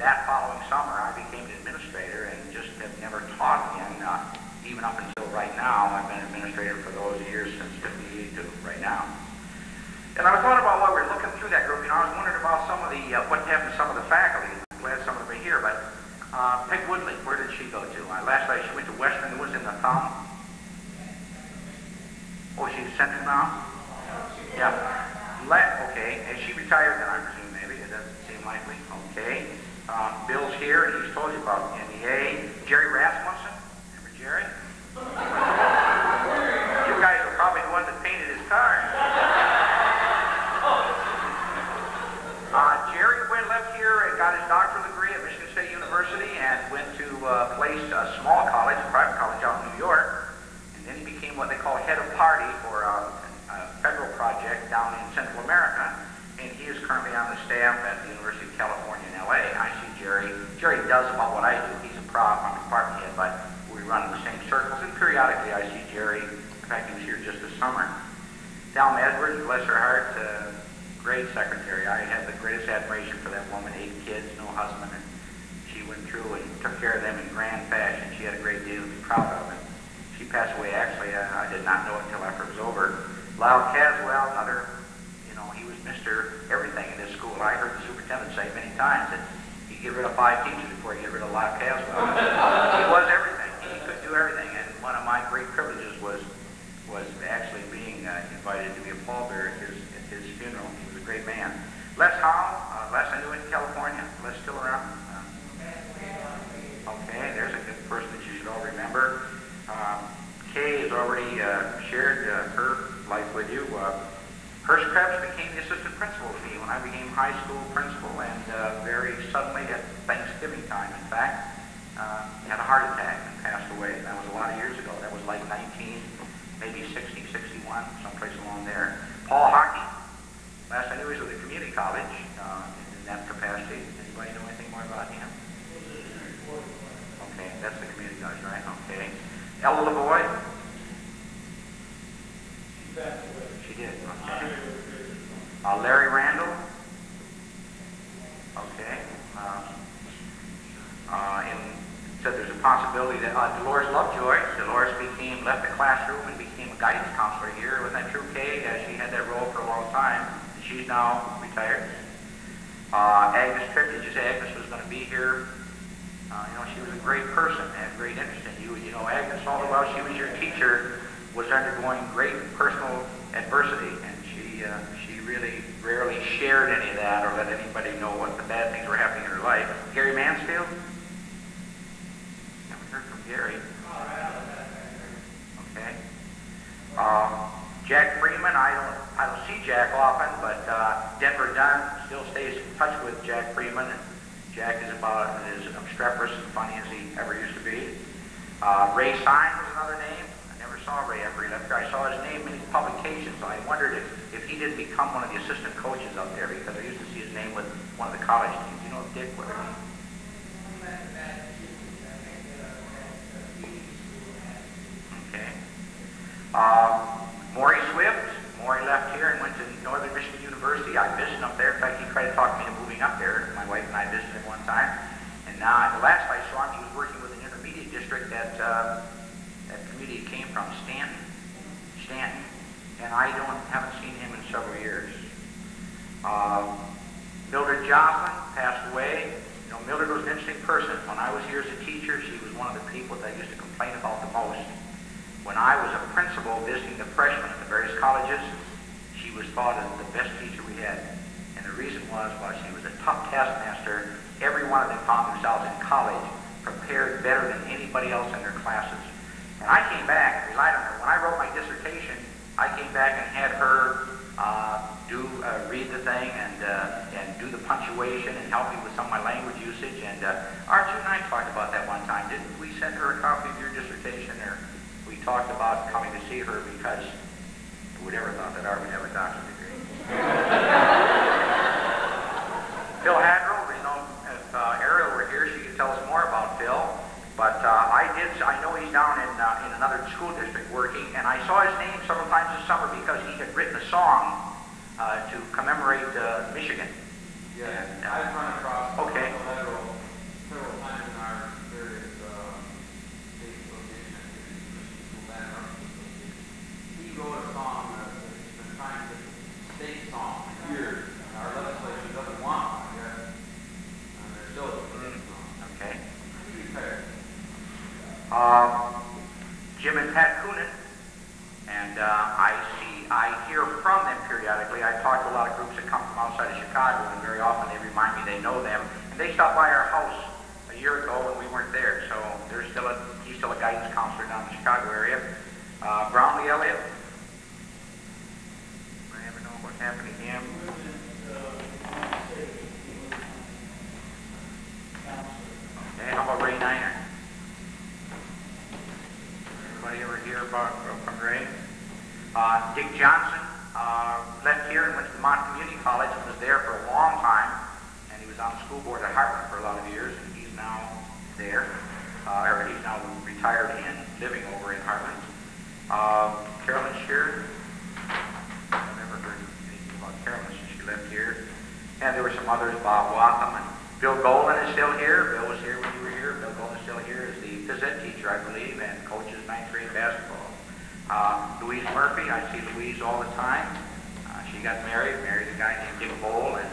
that following summer, I became an administrator and just have never taught again, even up until right now. I've been administrator for those years since '58 to right now. And I was wondering about while we were looking through that group, I was wondering about some of the, what happened to some of the faculty. I'm glad some of them are here, but Peg Woodley, where did she go to? Last night she went to Western, was in the Thumb. Oh, she's Central now? Yeah. Okay, and she retired then, I presume, maybe. It doesn't seem likely. Okay. Bill's here, and he's told you about NEA. Jerry Rasmussen. Remember Jerry? You guys are probably the ones that painted his car. Jerry left here and got his doctoral degree at Michigan State University and went to a small college, a private college out in New York. And then he became what they call head of party for a federal project down in Central America. And he is currently on the staff at the University of California in LA. I see Jerry. Jerry does about what I do. He's a prof, I'm a department head, but we run in the same circles. And periodically I see Jerry. In fact, he was here just this summer. Thelma Edwards, bless her heart, great secretary. I had the greatest admiration for that woman, 8 kids, no husband, and she went through and took care of them in grand fashion. She had a great deal to be proud of, and she passed away, actually, I did not know it until after it was over. Lyle Caswell, another, he was Mr. Everything in this school. I heard the superintendent say many times that he'd get rid of 5 teachers before he'd get rid of Lyle Caswell. He was everything. He could do everything, and one of my great privileges was actually being invited to be a pallbearer at his funeral. He was a great man. Les Howell, Les I knew in California. Les still around? Okay, there's a good person that you should all remember. Kay has already shared her life with you. Hirsch Krebs became the assistant principal of me when I became high school principal, and very suddenly at Thanksgiving time, in fact, had a heart attack and passed away. That was a lot of years ago. That was like maybe 60, 61, someplace along there. Paul Hockey. Last I knew he was with the community college in that capacity. Anybody know anything more about him? Okay, that's the community college, right? Okay. Ella Lavoie. She did. Okay. Larry Randall. Okay. Said there's a possibility that Dolores Lovejoy. Dolores left the classroom and became a guidance counselor here. Wasn't that true, Kay? She had that role for a long time. She's now retired. Agnes Tripp, did you say Agnes was going to be here? She was a great person, had great interest in you. Agnes, all the while she was your teacher, was undergoing great personal adversity, and she really rarely shared any of that or let anybody know what the bad things were happening in her life. Gary Mansfield? Haven't heard from Gary. Okay. Jack Freeman, I don't see Jack often, but Denver Dunn still stays in touch with Jack Freeman, and Jack is about as obstreperous and funny as he ever used to be. Ray Stein was another name. I never saw Ray after he left here. I saw his name in his publications, so I wondered if he didn't become one of the assistant coaches up there, because I used to see his name with one of the college teams. You know Dick, what I mean? Okay. Maury Swift. Maury left here and went to Northern Michigan University. I visited up there. In fact, he tried to talk me into moving up there. My wife and I visited him one time. And now, the last I saw him, he was working with an intermediate district that community came from, Stanton. And I haven't seen him in several years. Mildred Jocelyn passed away. Mildred was an interesting person. When I was here as a teacher, she was one of the people that I used to complain about the most. When I was a principal visiting the freshmen at the various colleges, she was thought as the best teacher we had. And the reason was, she was a tough taskmaster. Every one of them found themselves in college prepared better than anybody else in their classes. And I came back and relied on her. When I wrote my dissertation, I came back and had her read the thing and do the punctuation and help me with some of my language usage. And Archie and I talked about that one time. Didn't we send her a copy of your dissertation? Or we talked about coming to see her because who would ever thought that Art would have a doctorate degree? Phil Hadrill, if Ariel were here, she could tell us more about Phil. But I know he's down in another school district working, and I saw his name several times this summer because he had written a song to commemorate Michigan. Yeah, I've run across okay. the federal remind me they know them. And they stopped by our house a year ago when we weren't there. So he's still a guidance counselor down in the Chicago area. Brownlee Elliott. I never know what's happened to him. Okay, how about Ray Niner? Anybody ever hear from Ray? Dick Johnson left here and went to Vermont Community College and was there for a long time. And he was on the school board at Hartman for a lot of years, and he's now there. Or he's now retired and living over in Hartman. Carolyn Shear. I've never heard anything about Carolyn since she left here. And there were some others, Bob Watham, and Bill Golden is still here. Bill was here when you were here. Bill Golden is still here as the phys ed teacher, I believe, and coaches 9th grade basketball. Louise Murphy, I see Louise all the time. She got married a guy named Dick Bowl, and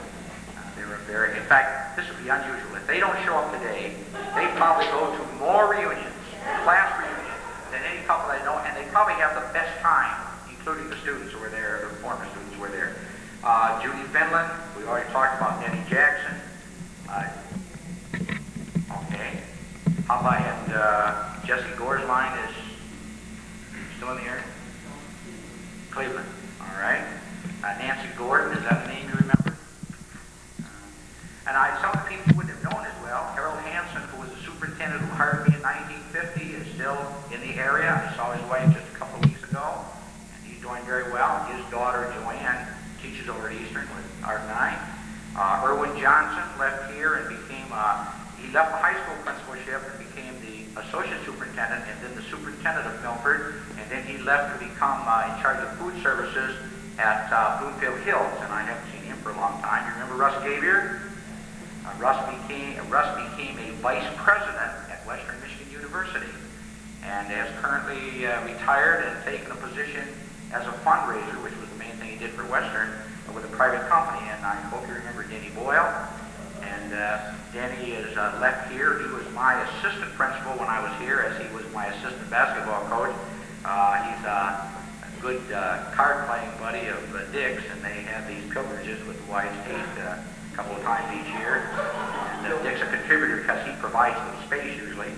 they were very, in fact, this would be unusual. If they don't show up today, they probably go to more reunions, class reunions, than any couple I know, and they probably have the best time, including the students who were there, the former students who were there. Judy Finland, we already talked about Denny Jackson. Okay. How about, and Jesse Gorsline is still in the air? Cleveland. All right. Nancy Gordon, is that a name you remember? And some of the people you wouldn't have known as well. Harold Hansen, who was the superintendent who hired me in 1950, is still in the area. I saw his wife just a couple of weeks ago, and he's doing very well. His daughter, Joanne, teaches over at Eastern with Art and I. Irwin Johnson left here and became, he left the high school principalship and became the associate superintendent and then the superintendent of Milford, and then he left to become in charge of food services at Bloomfield Hills, and I haven't seen him for a long time. You remember Russ Gavier? Russ became a vice president at Western Michigan University and has currently retired and taken a position as a fundraiser, which was the main thing he did for Western, with a private company. And I hope you remember Denny Boyle. And Denny is left here. He was my assistant principal when I was here, as he was my assistant basketball coach. He's a good card-playing buddy of Dick's, and they have these pilgrimages with the Wise State a couple of times each year. And Dick's a contributor because he provides the space usually.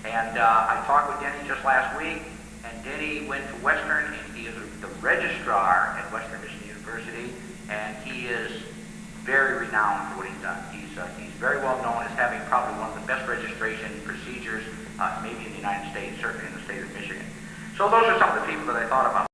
And I talked with Denny just last week, and Denny went to Western, and he is the registrar at Western Michigan University, and he is very renowned for what he's done. He's very well known as having probably one of the best registration procedures, maybe in the United States, certainly in the state of Michigan. So those are some of the people that I thought about.